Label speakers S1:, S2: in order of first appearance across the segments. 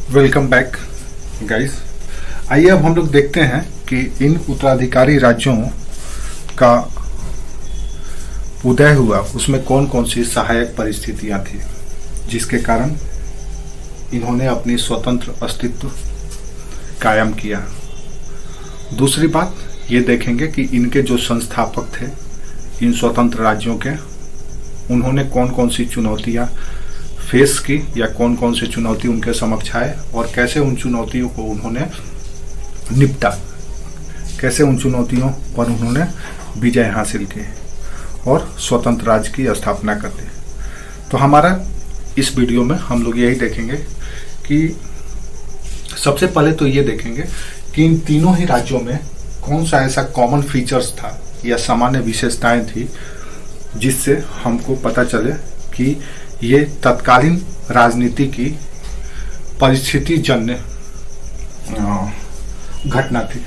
S1: Welcome back guys. आइए अब हम लोग देखते हैं कि इन उत्तराधिकारी राज्यों का उदय हुआ उसमें कौन कौन सी सहायक परिस्थितियां थी जिसके कारण इन्होंने अपनी स्वतंत्र अस्तित्व कायम किया। दूसरी बात ये देखेंगे कि इनके जो संस्थापक थे इन स्वतंत्र राज्यों के, उन्होंने कौन कौन सी चुनौतियां फेस की या कौन कौन सी चुनौती उनके समक्ष आए और कैसे उन चुनौतियों को उन्होंने निपटा, कैसे उन चुनौतियों पर उन्होंने विजय हासिल की और स्वतंत्र राज्य की स्थापना कर दी। तो हमारा इस वीडियो में हम लोग यही देखेंगे कि सबसे पहले तो ये देखेंगे कि इन तीनों ही राज्यों में कौन सा ऐसा कॉमन फीचर्स था या सामान्य विशेषताएं थी जिससे हमको पता चले कि ये तत्कालीन राजनीति की परिस्थिति जन्य घटना थी।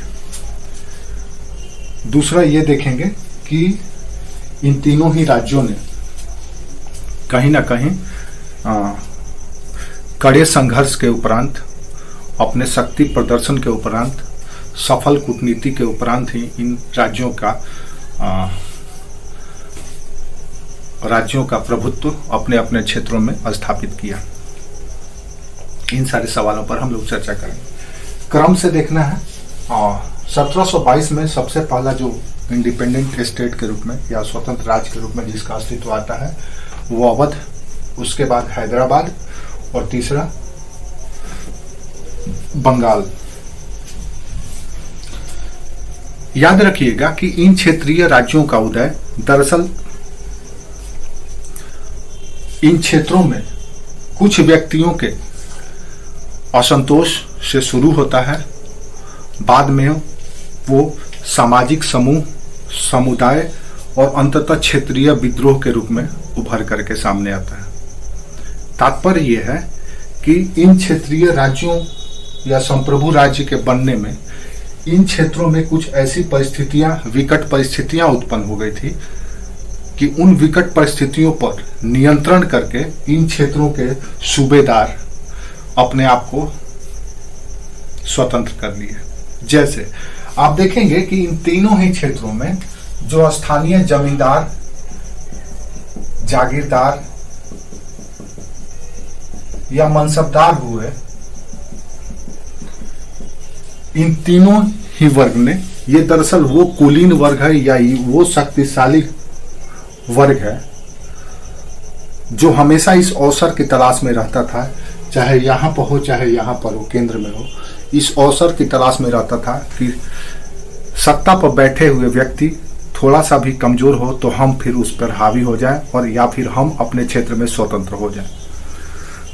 S1: दूसरा ये देखेंगे कि इन तीनों ही राज्यों ने कहीं ना कहीं कड़े संघर्ष के उपरांत, अपने शक्ति प्रदर्शन के उपरांत, सफल कूटनीति के उपरांत ही इन राज्यों का प्रभुत्व अपने अपने क्षेत्रों में स्थापित किया। इन सारे सवालों पर हम लोग चर्चा करेंगे। क्रम से देखना है। 1722 में सबसे पहला जो इंडिपेंडेंट स्टेट के रूप में या स्वतंत्र राज्य के रूप में जिसका अस्तित्व आता है वो अवध, उसके बाद हैदराबाद और तीसरा बंगाल। याद रखिएगा कि इन क्षेत्रीय राज्यों का उदय दरअसल इन क्षेत्रों में कुछ व्यक्तियों के असंतोष से शुरू होता है, बाद में वो सामाजिक समूह, समुदाय और अंततः क्षेत्रीय विद्रोह के रूप में उभर करके सामने आता है। तात्पर्य यह है कि इन क्षेत्रीय राज्यों या संप्रभु राज्य के बनने में इन क्षेत्रों में कुछ ऐसी परिस्थितियां, विकट परिस्थितियां उत्पन्न हो गई थी कि उन विकट परिस्थितियों पर नियंत्रण करके इन क्षेत्रों के सूबेदार अपने आप को स्वतंत्र कर लिए। जैसे आप देखेंगे कि इन तीनों ही क्षेत्रों में जो स्थानीय जमींदार, जागीरदार या मनसबदार हुए, इन तीनों ही वर्ग ने, ये दरअसल वो कुलीन वर्ग है या वो शक्तिशाली वर्ग है जो हमेशा इस अवसर की तलाश में रहता था, चाहे यहां पर हो चाहे यहां पर हो, केंद्र में हो, इस अवसर की तलाश में रहता था कि सत्ता पर बैठे हुए व्यक्ति थोड़ा सा भी कमजोर हो तो हम फिर उस पर हावी हो जाएं और या फिर हम अपने क्षेत्र में स्वतंत्र हो जाएं।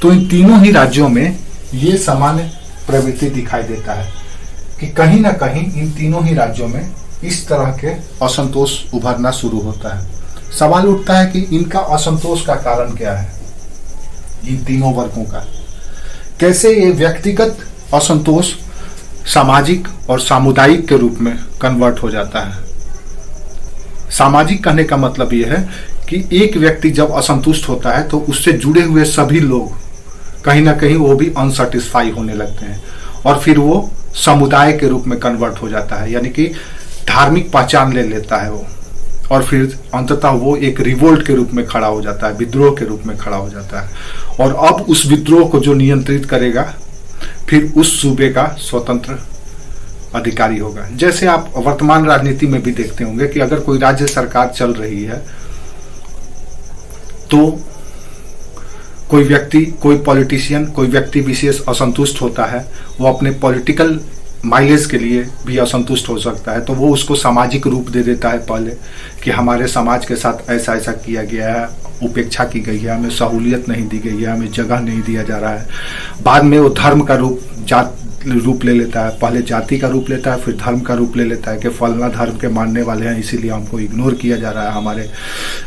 S1: तो इन तीनों ही राज्यों में ये सामान्य प्रवृत्ति दिखाई देता है कि कहीं ना कहीं इन तीनों ही राज्यों में इस तरह के असंतोष उभरना शुरू होता है। सवाल उठता है कि इनका असंतोष का कारण क्या है, इन तीनों वर्गों का। कैसे ये व्यक्तिगत असंतोष सामाजिक और सामुदायिक के रूप में कन्वर्ट हो जाता है। सामाजिक कहने का मतलब यह है कि एक व्यक्ति जब असंतुष्ट होता है तो उससे जुड़े हुए सभी लोग कहीं ना कहीं वो भी अनसेटिस्फाई होने लगते हैं और फिर वो समुदाय के रूप में कन्वर्ट हो जाता है, यानी कि धार्मिक पहचान ले लेता है वो, और फिर अंततः वो एक रिवोल्ट के रूप में खड़ा हो जाता है, विद्रोह के रूप में खड़ा हो जाता है। और अब उस विद्रोह को जो नियंत्रित करेगा फिर उस सूबे का स्वतंत्र अधिकारी होगा। जैसे आप वर्तमान राजनीति में भी देखते होंगे कि अगर कोई राज्य सरकार चल रही है तो कोई व्यक्ति, कोई पॉलिटिशियन, कोई व्यक्ति विशेष असंतुष्ट होता है, वो अपने पॉलिटिकल माइलेज के लिए भी असंतुष्ट हो सकता है, तो वो उसको सामाजिक रूप दे देता है पहले कि हमारे समाज के साथ ऐसा ऐसा किया गया है, उपेक्षा की गई है, हमें सहूलियत नहीं दी गई है, हमें जगह नहीं दिया जा रहा है। बाद में वो धर्म का रूप, जात रूप ले लेता है, पहले जाति का रूप लेता है, फिर धर्म का रूप ले लेता है कि फलना धर्म के मानने वाले हैं इसीलिए हमको इग्नोर किया जा रहा है, हमारे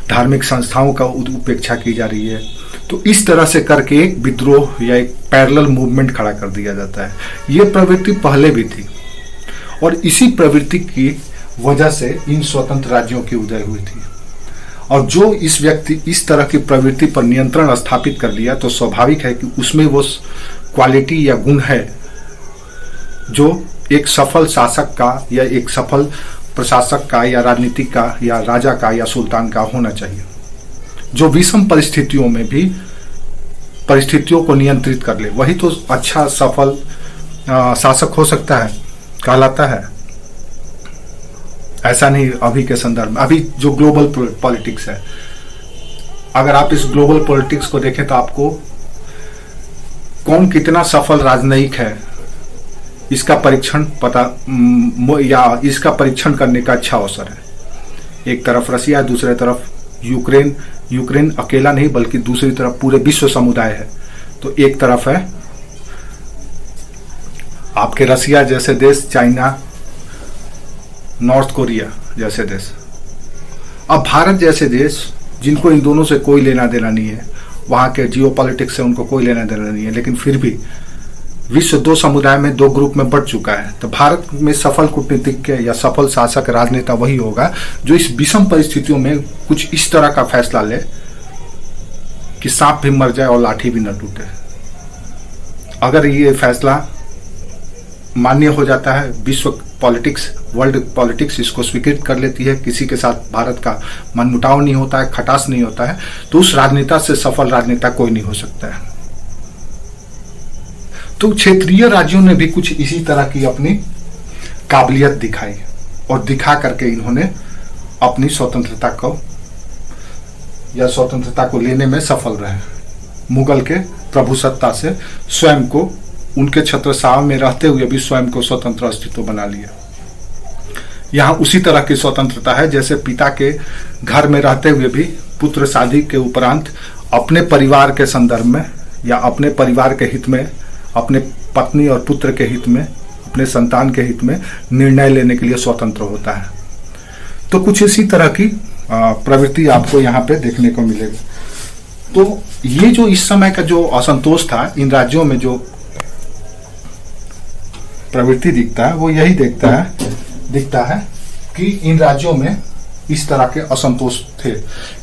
S1: धार्मिक संस्थाओं का उपेक्षा की जा रही है। तो इस तरह से करके एक विद्रोह या एक पैरेलल मूवमेंट खड़ा कर दिया जाता है। ये प्रवृत्ति पहले भी थी और इसी प्रवृत्ति की वजह से इन स्वतंत्र राज्यों की उदय हुई थी। और जो इस व्यक्ति इस तरह की प्रवृत्ति पर नियंत्रण स्थापित कर लिया तो स्वाभाविक है कि उसमें वो क्वालिटी या गुण है जो एक सफल शासक का या एक सफल प्रशासक का या राजनीतिक का या राजा का या सुल्तान का होना चाहिए, जो विषम परिस्थितियों में भी परिस्थितियों को नियंत्रित कर ले। वही तो अच्छा सफल शासक हो सकता है, कहलाता है। ऐसा नहीं अभी के संदर्भ में, अभी जो ग्लोबल पॉलिटिक्स है, अगर आप इस ग्लोबल पॉलिटिक्स को देखें तो आपको कौन कितना सफल राजनयिक है इसका परीक्षण या इसका परीक्षण करने का अच्छा अवसर है। एक तरफ रसिया, दूसरे तरफ यूक्रेन अकेला नहीं बल्कि दूसरी तरफ पूरे विश्व समुदाय है। तो एक तरफ है आपके रसिया जैसे देश, चाइना, नॉर्थ कोरिया जैसे देश। अब भारत जैसे देश जिनको इन दोनों से कोई लेना देना नहीं है, वहां के जियोपॉलिटिक्स से उनको कोई लेना देना नहीं है, लेकिन फिर भी विश्व दो समुदाय में, दो ग्रुप में बढ़ चुका है। तो भारत में सफल कूटनीतिज्ञ या सफल शासक राजनेता वही होगा जो इस विषम परिस्थितियों में कुछ इस तरह का फैसला ले कि सांप भी मर जाए और लाठी भी न टूटे। अगर ये फैसला मान्य हो जाता है, विश्व पॉलिटिक्स, वर्ल्ड पॉलिटिक्स इसको स्वीकृत कर लेती है, किसी के साथ भारत का मनमुटाव नहीं होता है, खटास नहीं होता है, तो उस राजनेता से सफल राजनेता कोई नहीं हो सकता है। तो क्षेत्रीय राज्यों ने भी कुछ इसी तरह की अपनी काबिलियत दिखाई और दिखा करके इन्होंने अपनी स्वतंत्रता को लेने में सफल रहे। मुगल के प्रभुसत्ता से स्वयं को, उनके छत्रछाया में रहते हुए भी स्वयं को स्वतंत्र अस्तित्व बना लिया। यहाँ उसी तरह की स्वतंत्रता है जैसे पिता के घर में रहते हुए भी पुत्र शादी के उपरांत अपने परिवार के संदर्भ में या अपने परिवार के हित में, अपने पत्नी और पुत्र के हित में, अपने संतान के हित में निर्णय लेने के लिए स्वतंत्र होता है। तो कुछ इसी तरह की प्रवृत्ति आपको यहाँ पे देखने को मिलेगी। तो ये जो इस समय का जो असंतोष था, इन राज्यों में जो प्रवृत्ति दिखता है वो यही दिखता है कि इन राज्यों में इस तरह के असंतोष थे।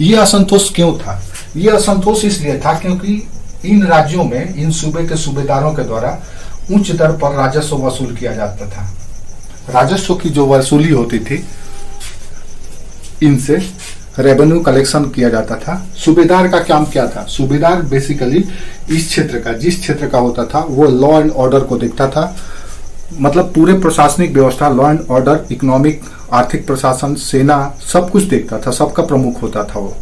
S1: ये असंतोष क्यों था? ये असंतोष इसलिए था क्योंकि इन राज्यों में इन सूबे के सूबेदारों के द्वारा उच्च दर पर राजस्व वसूल किया जाता था। राजस्व की जो वसूली होती थी, इनसे रेवेन्यू कलेक्शन किया जाता था। सूबेदार का काम क्या था? सूबेदार बेसिकली इस क्षेत्र का, जिस क्षेत्र का होता था, वो लॉ एंड ऑर्डर को देखता था। मतलब पूरे प्रशासनिक व्यवस्था, लॉ एंड ऑर्डर, इकोनॉमिक, आर्थिक प्रशासन, सेना, सब कुछ देखता था, सबका प्रमुख होता था वो।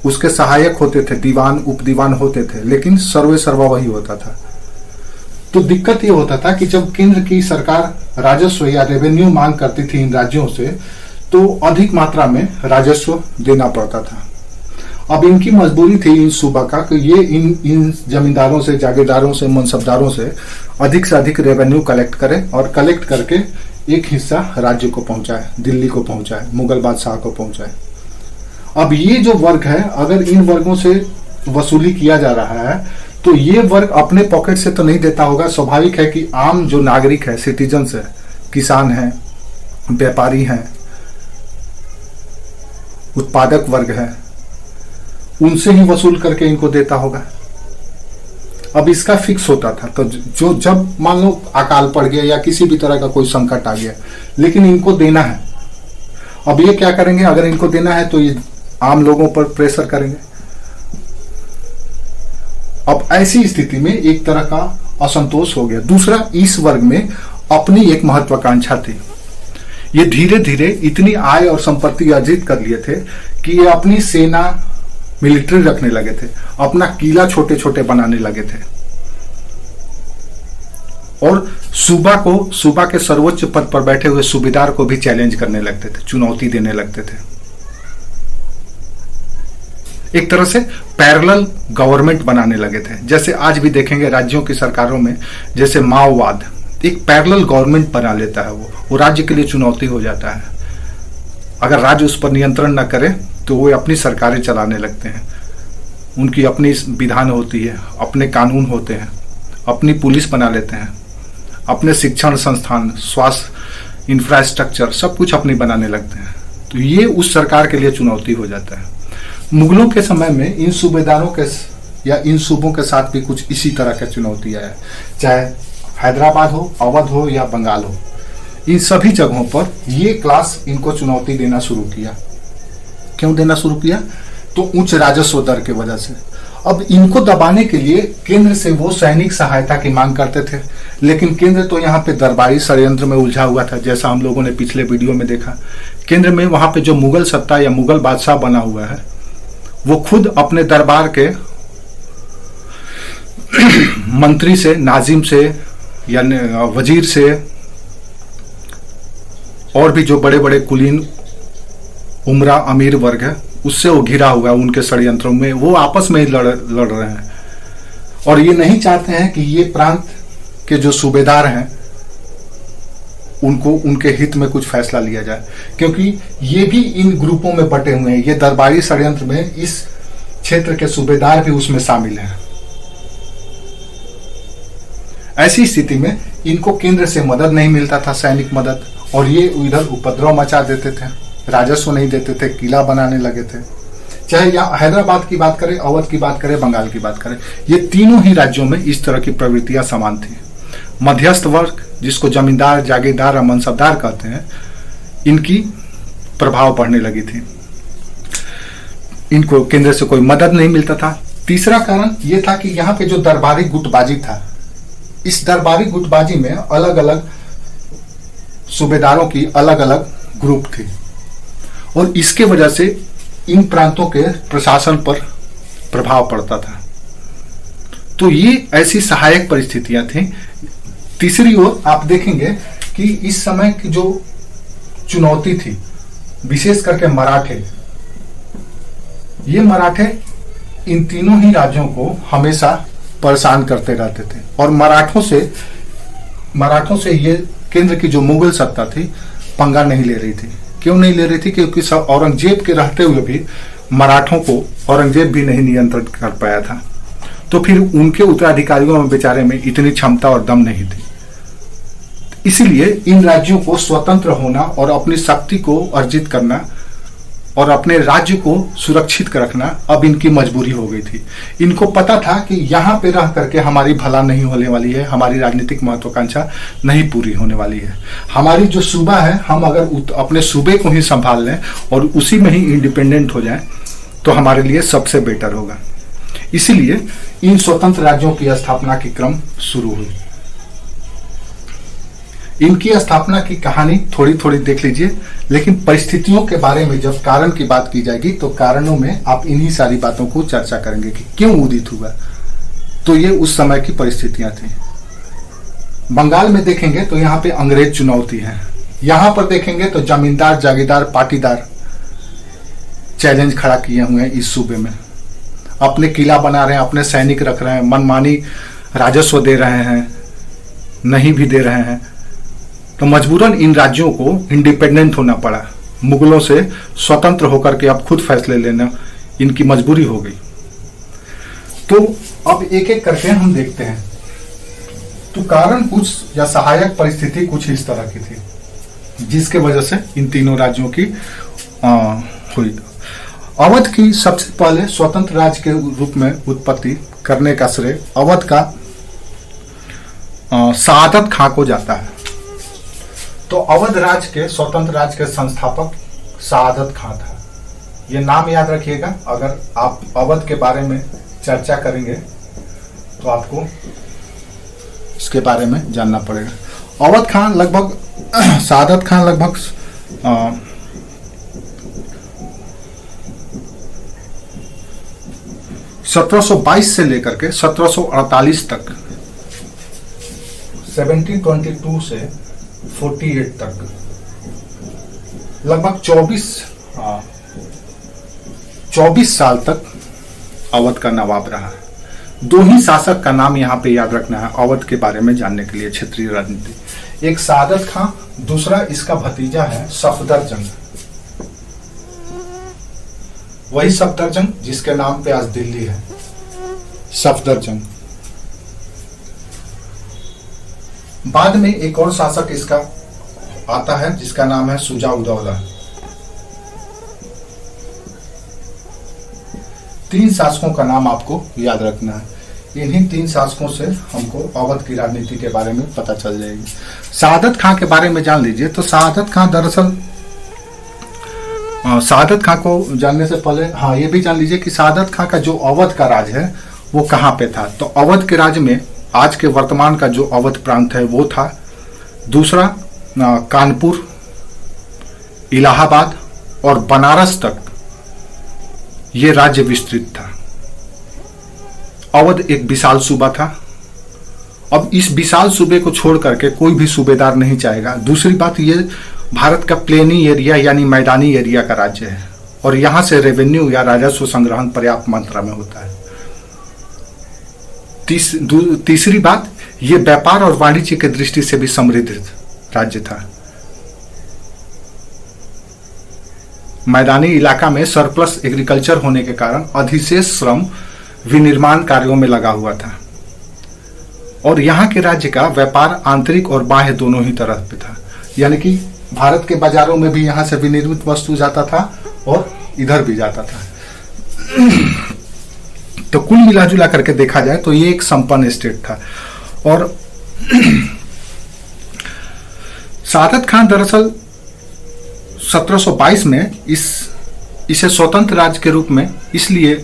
S1: उसके सहायक होते थे, दीवान, उप दीवान होते थे, लेकिन सर्वे सर्वा वही होता था। तो दिक्कत ये होता था कि जब केंद्र की सरकार राजस्व या रेवेन्यू मांग करती थी इन राज्यों से, तो अधिक मात्रा में राजस्व देना पड़ता था। अब इनकी मजबूरी थी इन सूबा का कि ये इन जमींदारों से, जागीरदारों से, मनसबदारों से अधिक रेवेन्यू कलेक्ट करे और कलेक्ट करके एक हिस्सा राज्य को पहुंचाए, दिल्ली को पहुंचाए, मुगल बादशाह को पहुंचाए। अब ये जो वर्ग है, अगर इन वर्गों से वसूली किया जा रहा है तो ये वर्ग अपने पॉकेट से तो नहीं देता होगा। स्वाभाविक है कि आम जो नागरिक है, सिटीजन्स है, किसान हैं, व्यापारी हैं, उत्पादक वर्ग है, उनसे ही वसूल करके इनको देता होगा। अब इसका फिक्स होता था। तो जो जब मान लो अकाल पड़ गया या किसी भी तरह का कोई संकट आ गया, लेकिन इनको देना है, अब ये क्या करेंगे? अगर इनको देना है तो ये आम लोगों पर प्रेशर करेंगे। अब ऐसी स्थिति में एक तरह का असंतोष हो गया। दूसरा, इस वर्ग में अपनी एक महत्वाकांक्षा थी। ये धीरे धीरे इतनी आय और संपत्ति अर्जित कर लिए थे कि ये अपनी सेना, मिलिट्री रखने लगे थे, अपना किला छोटे छोटे बनाने लगे थे और सूबा के सर्वोच्च पद पर बैठे हुए सूबेदार को भी चैलेंज करने लगते थे, चुनौती देने लगते थे। एक तरह से पैरेलल गवर्नमेंट बनाने लगे थे। जैसे आज भी देखेंगे राज्यों की सरकारों में, जैसे माओवाद एक पैरेलल गवर्नमेंट बना लेता है, वो राज्य के लिए चुनौती हो जाता है। अगर राज्य उस पर नियंत्रण न करे तो वो अपनी सरकारें चलाने लगते हैं। उनकी अपनी विधान होती है, अपने कानून होते हैं, अपनी पुलिस बना लेते हैं, अपने शिक्षण संस्थान, स्वास्थ्य इंफ्रास्ट्रक्चर, सब कुछ अपनी बनाने लगते हैं। तो ये उस सरकार के लिए चुनौती हो जाता है। मुगलों के समय में इन सूबेदारों के या इन सूबों के साथ भी कुछ इसी तरह की चुनौतियां है, चाहे हैदराबाद हो, अवध हो या बंगाल हो, इन सभी जगहों पर ये क्लास इनको चुनौती देना शुरू किया। क्यों देना शुरू किया? तो उच्च राजस्व दर की वजह से। अब इनको दबाने के लिए केंद्र से वो सैनिक सहायता की मांग करते थे, लेकिन केंद्र तो यहाँ पे दरबारी षड्यंत्र में उलझा हुआ था। जैसा हम लोगों ने पिछले वीडियो में देखा, केंद्र में वहां पे जो मुगल सत्ता या मुगल बादशाह बना हुआ है, वो खुद अपने दरबार के मंत्री से, नाजिम से या वजीर से और भी जो बड़े बड़े कुलीन उमरा अमीर वर्ग है, उससे वो घिरा हुआ है। उनके षड्यंत्रों में वो आपस में ही लड़ रहे हैं और ये नहीं चाहते हैं कि ये प्रांत के जो सूबेदार हैं उनको उनके हित में कुछ फैसला लिया जाए, क्योंकि ये भी इन ग्रुपों में बटे हुए हैं। ये दरबारी षड्यंत्र में इस क्षेत्र के सूबेदार भी उसमें शामिल हैं। ऐसी स्थिति में इनको केंद्र से मदद नहीं मिलता था, सैनिक मदद, और ये इधर उपद्रव मचा देते थे, राजस्व नहीं देते थे, किला बनाने लगे थे। चाहे यहाँ हैदराबाद की बात करें, अवध की बात करें, बंगाल की बात करें, ये तीनों ही राज्यों में इस तरह की प्रवृत्तियां समान थी। मध्यस्थ वर्ग, जिसको जमींदार, जागीरदार और मनसबदार कहते हैं, इनकी प्रभाव बढ़ने लगी थी। इनको केंद्र से कोई मदद नहीं मिलता था। तीसरा कारण यह था कि यहाँ पे जो दरबारी गुटबाजी था, इस दरबारी गुटबाजी में अलग अलग सूबेदारों की अलग अलग ग्रुप थी और इसके वजह से इन प्रांतों के प्रशासन पर प्रभाव पड़ता था। तो ये ऐसी सहायक परिस्थितियां थी। तीसरी ओर आप देखेंगे कि इस समय की जो चुनौती थी, विशेष करके मराठे, ये मराठे इन तीनों ही राज्यों को हमेशा परेशान करते रहते थे और मराठों से ये केंद्र की जो मुगल सत्ता थी पंगा नहीं ले रही थी। क्यों नहीं ले रही थी? क्योंकि औरंगजेब के रहते हुए भी मराठों को औरंगजेब भी नहीं नियंत्रित कर पाया था। तो फिर उनके उत्तराधिकारियों में बेचारे में इतनी क्षमता और दम नहीं थी। इसलिए इन राज्यों को स्वतंत्र होना और अपनी शक्ति को अर्जित करना और अपने राज्य को सुरक्षित रखना अब इनकी मजबूरी हो गई थी। इनको पता था कि यहाँ पे रह करके हमारी भला नहीं होने वाली है, हमारी राजनीतिक महत्वाकांक्षा नहीं पूरी होने वाली है। हमारी जो सूबा है, हम अगर अपने सूबे को ही संभाल लें और उसी में ही इंडिपेंडेंट हो जाएं तो हमारे लिए सबसे बेटर होगा। इसीलिए इन स्वतंत्र राज्यों की स्थापना की क्रम शुरू हुई। इनकी स्थापना की कहानी थोड़ी थोड़ी देख लीजिए, लेकिन परिस्थितियों के बारे में जब कारण की बात की जाएगी तो कारणों में आप इन्हीं सारी बातों को चर्चा करेंगे कि क्यों उदित हुआ। तो ये उस समय की परिस्थितियां थी। बंगाल में देखेंगे तो यहाँ पे अंग्रेज चुनौती है। यहां पर देखेंगे तो जमींदार, जागीरदार, पाटीदार चैलेंज खड़ा किए हुए हैं। इस सूबे में अपने किला बना रहे हैं, अपने सैनिक रख रहे हैं, मनमानी राजस्व दे रहे हैं, नहीं भी दे रहे हैं। तो मजबूरन इन राज्यों को इंडिपेंडेंट होना पड़ा, मुगलों से स्वतंत्र होकर के अब खुद फैसले लेना इनकी मजबूरी हो गई। तो अब एक एक करके हम देखते हैं। तो कारण कुछ या सहायक परिस्थिति कुछ इस तरह की थी जिसके वजह से इन तीनों राज्यों की हुई। अवध की सबसे पहले स्वतंत्र राज्य के रूप में उत्पत्ति करने का श्रेय अवध का सादत खां को जाता है। तो अवध राज्य के, स्वतंत्र राज्य के संस्थापक सादत खां था। ये नाम याद रखिएगा। अगर आप अवध के बारे में चर्चा करेंगे तो आपको इसके बारे में जानना पड़ेगा। अवध खान लगभग सादत खान लगभग 1722 से लेकर के 1748 तक, 1722 से 48 तक लगभग 24 साल तक अवध का नवाब रहा। दो ही शासक का नाम यहाँ पे याद रखना है अवध के बारे में जानने के लिए क्षेत्रीय राजनीति। एक सादत खां, दूसरा इसका भतीजा है सफदरजंग। वही सफदरजंग जिसके नाम पे आज दिल्ली है, सफदरजंग। बाद में एक और शासक इसका आता है जिसका नाम है शुजा-उद-दौला। 3 शासकों का नाम आपको याद रखना है। इन्हीं 3 शासकों से हमको अवध की राजनीति के बारे में पता चल जाएगी। शहादत खां के बारे में जान लीजिए। तो शहादत खां दरअसल शहादत खां को जानने से पहले हाँ ये भी जान लीजिए कि शहादत खां का जो अवध का राज है वो कहाँ पे था। तो अवध के राज्य में आज के वर्तमान का जो अवध प्रांत है वो था। दूसरा कानपुर, इलाहाबाद और बनारस तक ये राज्य विस्तृत था। अवध एक विशाल सूबा था। अब इस विशाल सूबे को छोड़ करके कोई भी सूबेदार नहीं चाहेगा। दूसरी बात, ये भारत का प्लेनी एरिया यानी मैदानी एरिया का राज्य है और यहां से रेवेन्यू या राजस्व संग्रहण पर्याप्त मात्रा में होता है। तीसरी बात, ये व्यापार और वाणिज्य की दृष्टि से भी समृद्ध राज्य था। मैदानी इलाका में सरप्लस एग्रीकल्चर होने के कारण अधिशेष श्रम विनिर्माण कार्यों में लगा हुआ था और यहाँ के राज्य का व्यापार आंतरिक और बाह्य दोनों ही तरह पे था। यानी कि भारत के बाजारों में भी यहाँ से विनिर्मित वस्तु जाता था और इधर भी जाता था। तो कुल मिलाजुला करके देखा जाए तो ये एक संपन्न स्टेट था। और शहादत खां दरअसल 1722 में इसे स्वतंत्र राज्य के रूप में इसलिए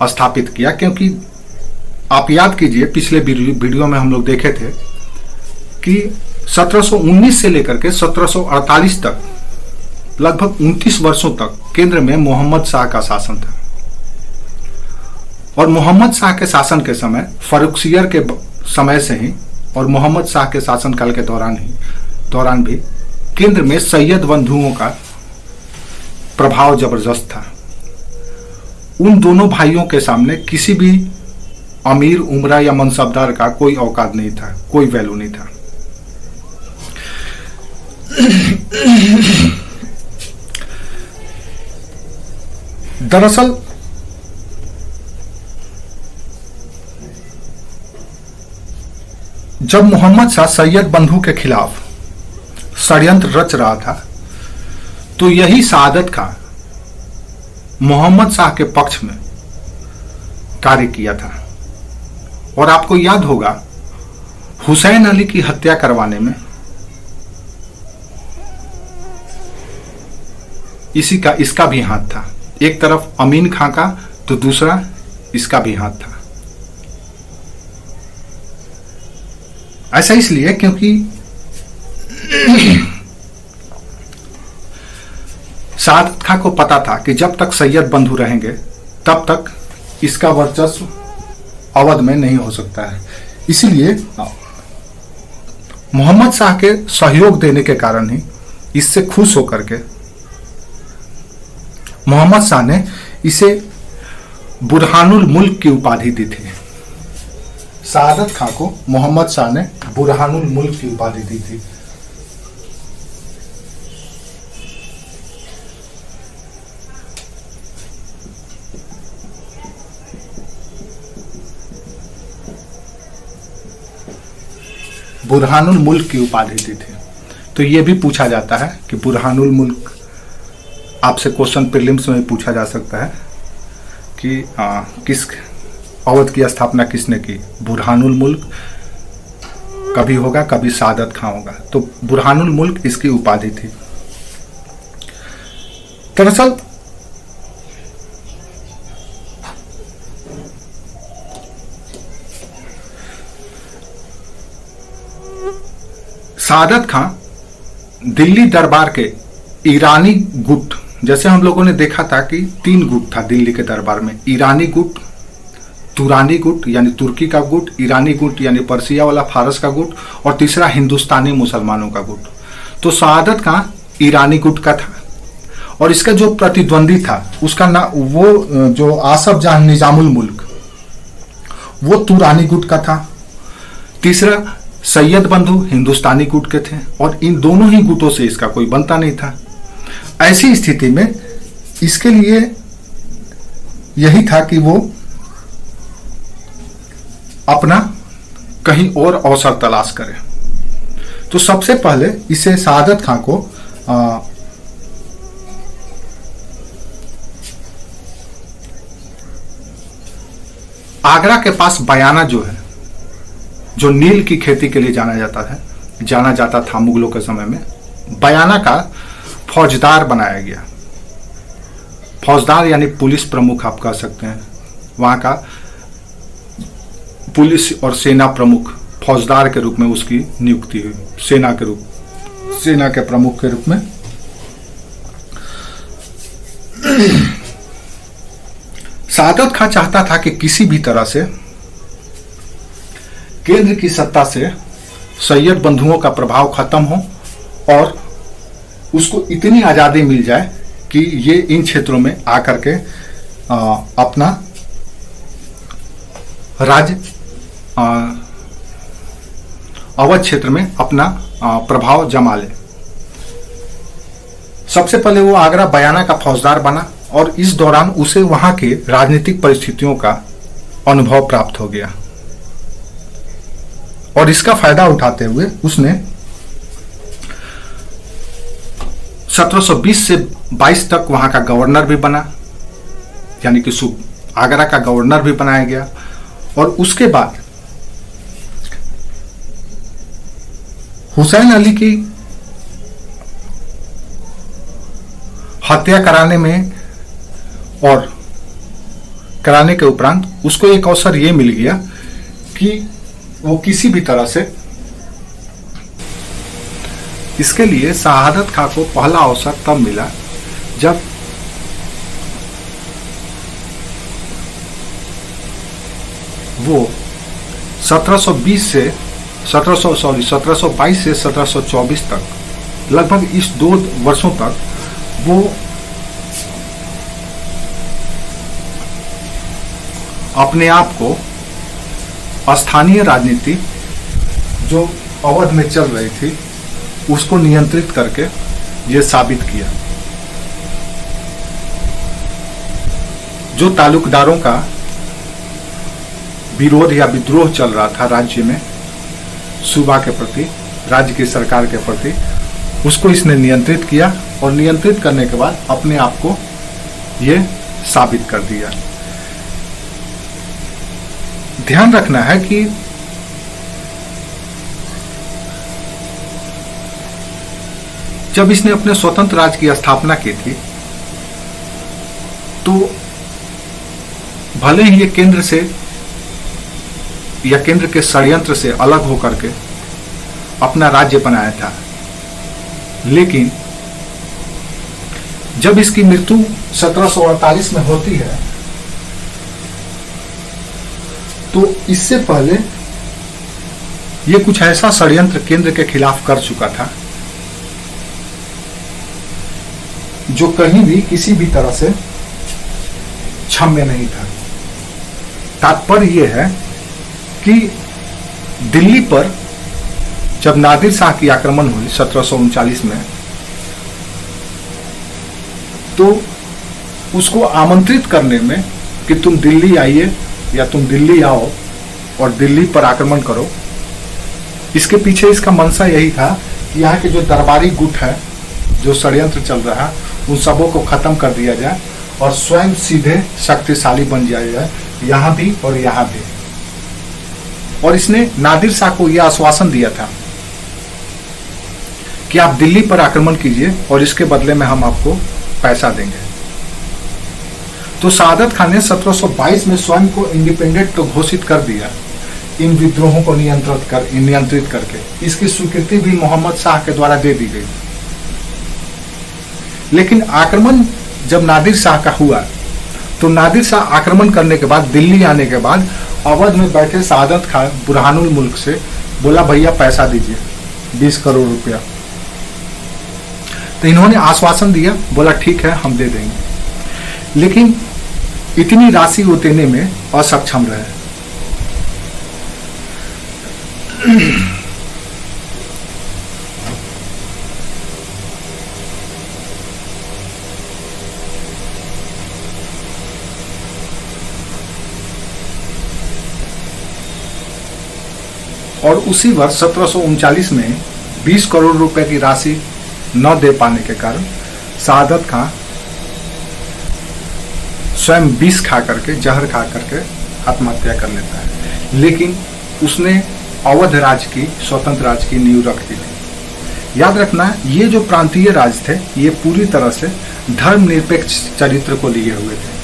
S1: स्थापित किया क्योंकि आप याद कीजिए पिछले वीडियो में हम लोग देखे थे कि 1719 से लेकर के 1748 तक लगभग 29 वर्षों तक केंद्र में मोहम्मद शाह का शासन था। और मोहम्मद शाह के शासन के समय फर्रुखसियर के समय से ही और मोहम्मद शाह के शासनकाल के दौरान भी केंद्र में सैयद बंधुओं का प्रभाव जबरदस्त था। उन दोनों भाइयों के सामने किसी भी अमीर, उमरा या मनसबदार का कोई औकात नहीं था, कोई वैल्यू नहीं था। दरअसल जब मोहम्मद शाह सैयद बंधु के खिलाफ षड्यंत्र रच रहा था तो यही शहादत खां मोहम्मद शाह के पक्ष में कार्य किया था। और आपको याद होगा हुसैन अली की हत्या करवाने में इसका भी हाथ था। एक तरफ अमीन खां का तो दूसरा इसका भी हाथ था। ऐसा इसलिए क्योंकि शहादत खां को पता था कि जब तक सैयद बंधु रहेंगे तब तक इसका वर्चस्व अवध में नहीं हो सकता है। इसीलिए मोहम्मद शाह के सहयोग देने के कारण ही इससे खुश होकर के मोहम्मद शाह ने इसे बुरहानुल मुल्क की उपाधि दी थी। शहादत खां को मोहम्मद शाह ने बुरहानुल मुल्क की उपाधि दी थी। बुरहानुल मुल्क की उपाधि दी थी। तो यह भी पूछा जाता है कि बुरहानुल मुल्क, आपसे क्वेश्चन प्रीलिम्स में पूछा जा सकता है कि किस अवध की स्थापना किसने की। बुरहानुल मुल्क कभी होगा, कभी शहादत खां होगा। तो बुरहानुल मुल्क इसकी उपाधि थी। दरअसल शहादत खां दिल्ली दरबार के ईरानी गुट, जैसे हम लोगों ने देखा था कि 3 गुट था दिल्ली के दरबार में, ईरानी गुट, तुरानी गुट यानी तुर्की का गुट, ईरानी गुट यानी पर्सिया वाला फारस का गुट, और तीसरा हिंदुस्तानी मुसलमानों का गुट। तो शहादत खां ईरानी गुट का था और इसका जो प्रतिद्वंदी था उसका ना वो जो आसफ जहां निजामुल मुल्क वो तुरानी गुट का था। तीसरा सैयद बंधु हिंदुस्तानी गुट के थे और इन दोनों ही गुटों से इसका कोई बनता नहीं था। ऐसी स्थिति में इसके लिए यही था कि वो अपना कहीं और अवसर तलाश करे। तो सबसे पहले इसे शहादत खां को आगरा के पास बयाना जो है, जो नील की खेती के लिए जाना जाता था मुगलों के समय में, बयाना का फौजदार बनाया गया। फौजदार यानी पुलिस प्रमुख आप कह सकते हैं। वहां का पुलिस और सेना प्रमुख फौजदार के रूप में उसकी नियुक्ति हुई, सेना के प्रमुख के रूप में। सादत खां चाहता था कि किसी भी तरह से केंद्र की सत्ता से सैयद बंधुओं का प्रभाव खत्म हो और उसको इतनी आजादी मिल जाए कि ये इन क्षेत्रों में आकर के अपना राज्य अवध क्षेत्र में अपना प्रभाव जमा ले। सबसे पहले वो आगरा बयाना का फौजदार बना और इस दौरान उसे वहां के राजनीतिक परिस्थितियों का अनुभव प्राप्त हो गया और इसका फायदा उठाते हुए उसने 1720 से 22 तक वहां का गवर्नर भी बना, यानी कि आगरा का गवर्नर भी बनाया गया। और उसके बाद हुसैन अली की हत्या कराने के उपरांत उसको एक अवसर यह मिल गया कि वो किसी भी तरह से, इसके लिए शहादत खां को पहला अवसर तब मिला जब वो 1722 से 1724 तक, लगभग इस 2 वर्षों तक वो अपने आप को स्थानीय राजनीति जो अवध में चल रही थी उसको नियंत्रित करके ये साबित किया। जो तालुकदारों का विरोध या विद्रोह चल रहा था राज्य में, सूबा के प्रति, राज्य की सरकार के प्रति, उसको इसने नियंत्रित किया और नियंत्रित करने के बाद अपने आप को ये साबित कर दिया। ध्यान रखना है कि जब इसने अपने स्वतंत्र राज्य की स्थापना की थी तो भले ही ये केंद्र से या केंद्र के षड्यंत्र से अलग होकर के अपना राज्य बनाया था, लेकिन जब इसकी मृत्यु 1748 में होती है तो इससे पहले ये कुछ ऐसा षड्यंत्र केंद्र के खिलाफ कर चुका था जो कहीं भी किसी भी तरह से क्षम्य नहीं था। तात्पर्य यह है कि दिल्ली पर जब नादिर शाह की आक्रमण हुई 1739 में, तो उसको आमंत्रित करने में कि तुम दिल्ली आइए या तुम दिल्ली आओ और दिल्ली पर आक्रमण करो, इसके पीछे इसका मंशा यही था कि यहाँ के जो दरबारी गुट है, जो षड्यंत्र चल रहा है, उन सबों को खत्म कर दिया जाए और स्वयं सीधे शक्तिशाली बन जाया जाए, यहाँ भी और यहाँ भी। और इसने नादिर शाह को यह आश्वासन दिया था कि आप दिल्ली पर आक्रमण कीजिए और इसके बदले में हम आपको पैसा देंगे। तो शहादत खान ने 1722 में स्वयं को इंडिपेंडेंट तो घोषित कर दिया, इन विद्रोहों को नियंत्रित करके। इसकी स्वीकृति भी मोहम्मद शाह के द्वारा दे दी गई। लेकिन आक्रमण जब नादिर शाह का हुआ तो नादिर शाह आक्रमण करने के बाद, दिल्ली आने के बाद, अवध में बैठे शहादत खान बुरहानुल मुल्क से बोला, भैया पैसा दीजिए 20 करोड़ रुपया। तो इन्होंने आश्वासन दिया, बोला ठीक है हम दे देंगे, लेकिन इतनी राशि वो देने में असक्षम रहे। और उसी वर्ष 1739 में 20 करोड़ रुपए की राशि न दे पाने के कारण शहादत खां स्वयं विष खा करके, जहर खा करके आत्महत्या कर लेता है, लेकिन उसने अवध राज की, स्वतंत्र राज की नींव रख दी थी। याद रखना, ये जो प्रांतीय राज थे ये पूरी तरह से धर्मनिरपेक्ष चरित्र को लिए हुए थे,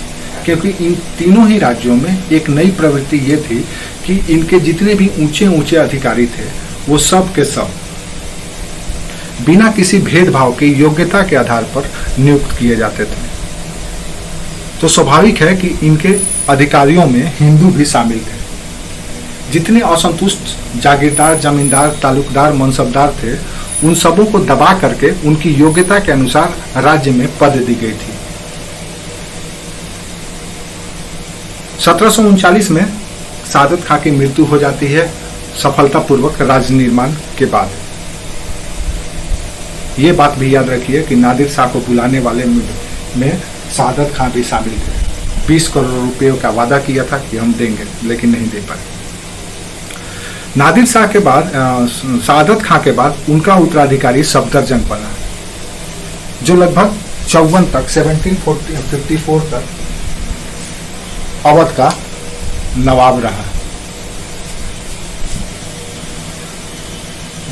S1: क्योंकि इन तीनों ही राज्यों में एक नई प्रवृत्ति ये थी कि इनके जितने भी ऊंचे ऊंचे अधिकारी थे वो सब के सब बिना किसी भेदभाव के योग्यता के आधार पर नियुक्त किए जाते थे। तो स्वाभाविक है कि इनके अधिकारियों में हिंदू भी शामिल थे। जितने असंतुष्ट जागीरदार, जमींदार, तालुकदार, मनसबदार थे, उन सबों को दबा करके उनकी योग्यता के अनुसार राज्य में पद दी गई थी। 1739 में सादत खां की मृत्यु हो जाती है सफलतापूर्वक राज्य निर्माण के बाद। ये बात भी याद रखिए कि नादिर शाह को बुलाने वाले में सादत खां भी शामिल थे। 20 करोड़ रुपयों का वादा किया था कि हम देंगे, लेकिन नहीं दे पाए। नादिर शाह के बाद, सादत खां के बाद उनका उत्तराधिकारी सफदरजंग बना, जो लगभग 54 तक, 1754 तक अवध का नवाब रहा।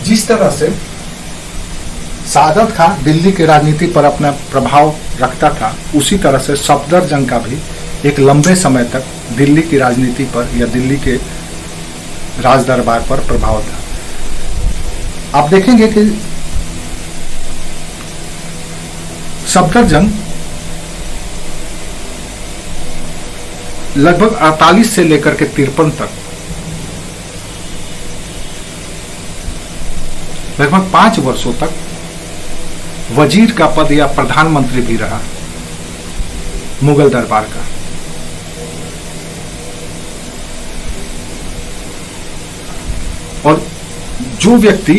S1: जिस तरह से सादत खां दिल्ली की राजनीति पर अपना प्रभाव रखता था, उसी तरह से सफदरजंग का भी एक लंबे समय तक दिल्ली की राजनीति पर या दिल्ली के राज दरबार पर प्रभाव था। आप देखेंगे कि सफदरजंग लगभग 48 से लेकर के 53 तक लगभग 5 वर्षों तक वजीर का पद या प्रधानमंत्री भी रहा मुगल दरबार का। और जो व्यक्ति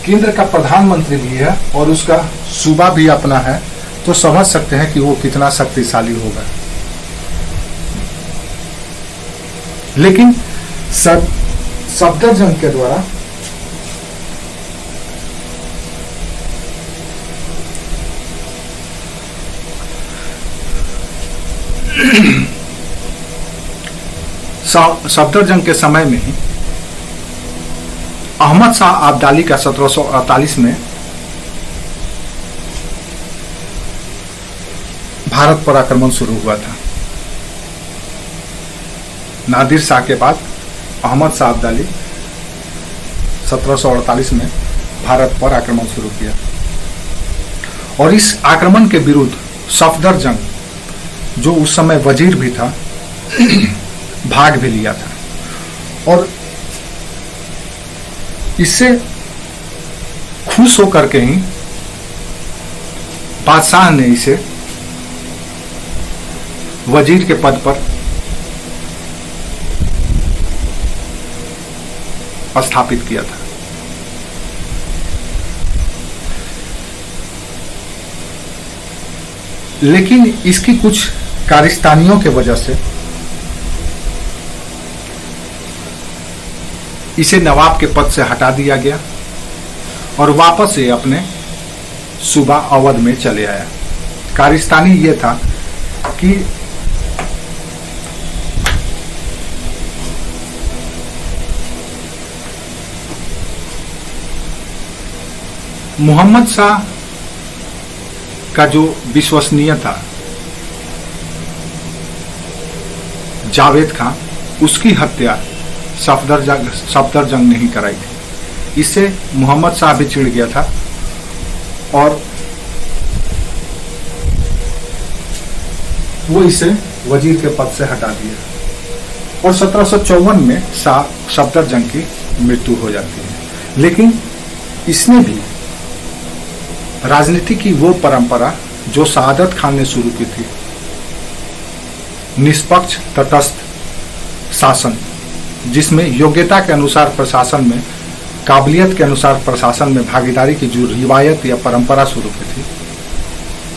S1: केंद्र का प्रधानमंत्री भी है और उसका सूबा भी अपना है, तो समझ सकते हैं कि वो कितना शक्तिशाली होगा। लेकिन सफदरजंग के द्वारा सफदरजंग के समय में ही अहमद शाह अब्दाली का 1748 में भारत पर आक्रमण शुरू हुआ था। नादिर शाह के बाद अहमद शाह अब्दाली 1748 में भारत पर आक्रमण शुरू किया और इस आक्रमण के विरुद्ध सफदरजंग, जो उस समय वजीर भी था, भाग भी लिया था। और इससे खुश होकर के ही बादशाह ने इसे वजीर के पद पर स्थापित किया था। लेकिन इसकी कुछ कारिस्तानियों के वजह से इसे नवाब के पद से हटा दिया गया और वापस से अपने सूबा अवध में चले आया। कारिस्तानी ये था कि मोहम्मद शाह का जो विश्वसनीय था जावेद खान, उसकी हत्या सफदरजंग ने ही कराई थी। इससे मोहम्मद शाह भी चिढ़ गया था और वो इसे वजीर के पद से हटा दिया और 1754 में सफदरजंग की मृत्यु हो जाती है। लेकिन इसने भी राजनीति की वो परंपरा जो सादत खान ने शुरू की थी, निष्पक्ष तटस्थ शासन, जिसमें योग्यता के अनुसार प्रशासन में, काबिलियत के अनुसार प्रशासन में भागीदारी की जो रिवायत या परंपरा शुरू की थी,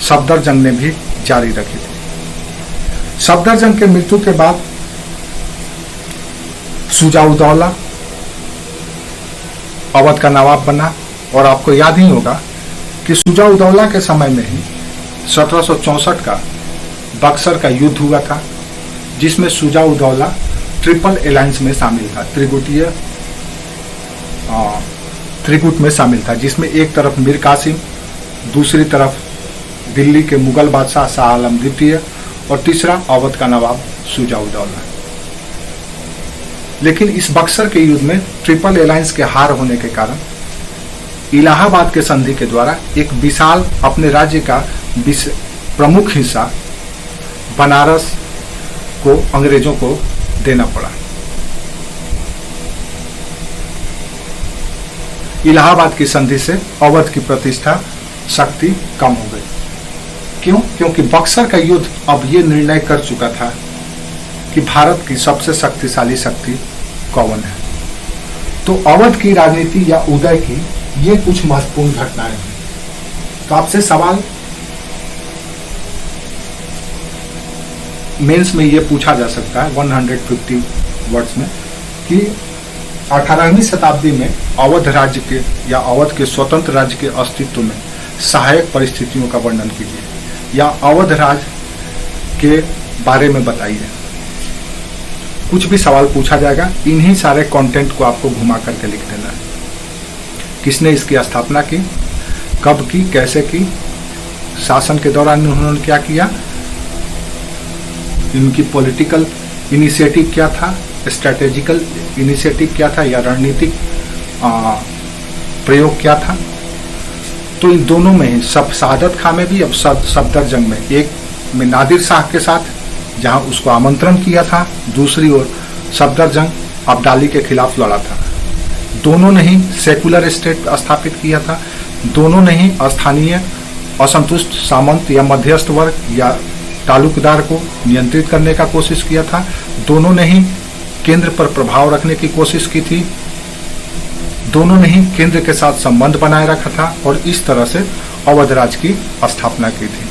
S1: सफदरजंग ने भी जारी रखी थी। सफदरजंग के मृत्यु के बाद शुजा-उद-दौला अवध का नवाब बना और आपको याद ही होगा कि शुजा-उद-दौला के समय में ही 1764 का बक्सर का युद्ध हुआ था, जिसमें शुजा उद दौला ट्रिपल अलायंस में शामिल था, त्रिगुट में शामिल था, जिसमें एक तरफ मीर कासिम, दूसरी तरफ दिल्ली के मुगल बादशाह शाह आलम द्वितीय और तीसरा अवध का नवाब शुजा उद दौला। लेकिन इस बक्सर के युद्ध में ट्रिपल अलायंस के हार होने के कारण इलाहाबाद के संधि के द्वारा एक विशाल अपने राज्य का प्रमुख हिस्सा बनारस को अंग्रेजों को देना पड़ा। इलाहाबाद की संधि से अवध की प्रतिष्ठा शक्ति कम हो गई। क्यों? क्योंकि बक्सर का युद्ध अब ये निर्णय कर चुका था कि भारत की सबसे शक्तिशाली शक्ति कौन है। तो अवध की राजनीति या उदय की ये कुछ महत्वपूर्ण घटनाएं हैं। तो आपसे सवाल मेंस में ये पूछा जा सकता है 150 वर्ड्स में कि 18वीं शताब्दी में अवध राज्य के या अवध के स्वतंत्र राज्य के अस्तित्व में सहायक परिस्थितियों का वर्णन कीजिए या अवध राज के बारे में बताइए। कुछ भी सवाल पूछा जाएगा, इन्हीं सारे कंटेंट को आपको घुमा करके लिख देना है। किसने इसकी स्थापना की, कब की, कैसे की, शासन के दौरान उन्होंने क्या किया, इनकी पॉलिटिकल इनिशिएटिव क्या था, स्ट्रैटेजिकल इनिशिएटिव क्या था या रणनीतिक प्रयोग क्या था। तो इन दोनों में ही शहादत खां में भी, अब सफदरजंग में, एक में नादिर शाह के साथ जहां उसको आमंत्रण किया था, दूसरी ओर सफदरजंग अब्दाली के खिलाफ लड़ा था। दोनों ने ही सेकुलर स्टेट स्थापित किया था, दोनों ने ही स्थानीय असंतुष्ट सामंत या मध्यस्थ वर्ग या तालुकदार को नियंत्रित करने का कोशिश किया था, दोनों ने ही केंद्र पर प्रभाव रखने की कोशिश की थी, दोनों ने ही केंद्र के साथ संबंध बनाए रखा था और इस तरह से अवध राज की स्थापना की थी।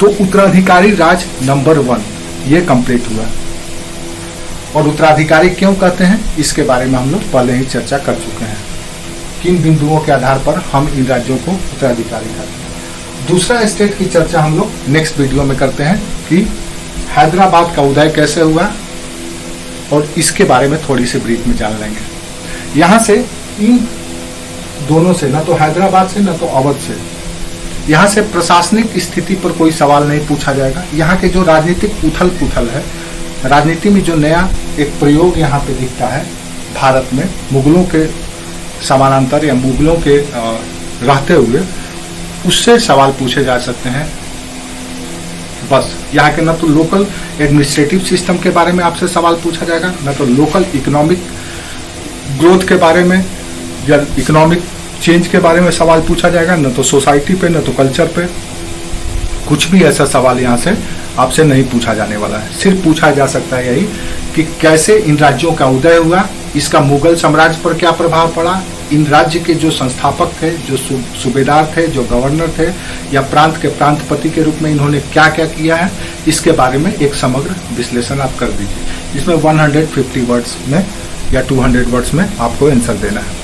S1: तो उत्तराधिकारी राज नंबर 1 ये कंप्लीट हुआ। और उत्तराधिकारी क्यों कहते हैं इसके बारे में हम लोग पहले ही चर्चा कर चुके हैं, किन बिंदुओं के आधार पर हम इन राज्यों को उत्तराधिकारी कहते हैं। दूसरा स्टेट की चर्चा हम लोग नेक्स्ट वीडियो में करते हैं कि हैदराबाद का उदय कैसे हुआ और इसके बारे में थोड़ी सी ब्रीफ में जान लेंगे। यहाँ से इन दोनों से, ना तो हैदराबाद से ना तो अवध से, यहाँ से प्रशासनिक स्थिति पर कोई सवाल नहीं पूछा जाएगा। यहाँ के जो राजनीतिक उथल पुथल है, राजनीति में जो नया एक प्रयोग यहाँ पे दिखता है भारत में मुगलों के समानांतर या मुगलों के रहते हुए, उससे सवाल पूछे जा सकते हैं। बस यहाँ के न तो लोकल एडमिनिस्ट्रेटिव सिस्टम के बारे में आपसे सवाल पूछा जाएगा, न तो लोकल इकोनॉमिक ग्रोथ के बारे में या इकोनॉमिक चेंज के बारे में सवाल पूछा जाएगा, न तो सोसाइटी पे, न तो कल्चर पे। कुछ भी ऐसा सवाल यहाँ से आपसे नहीं पूछा जाने वाला है। सिर्फ पूछा जा सकता है यही कि कैसे इन राज्यों का उदय हुआ, इसका मुगल साम्राज्य पर क्या प्रभाव पड़ा, इन राज्य के जो संस्थापक थे, जो सूबेदार थे, जो गवर्नर थे या प्रांत के प्रांतपति के रूप में इन्होंने क्या क्या किया है, इसके बारे में एक समग्र विश्लेषण आप कर दीजिए, जिसमें 150 वर्ड्स में या 200 वर्ड्स में आपको आंसर देना है।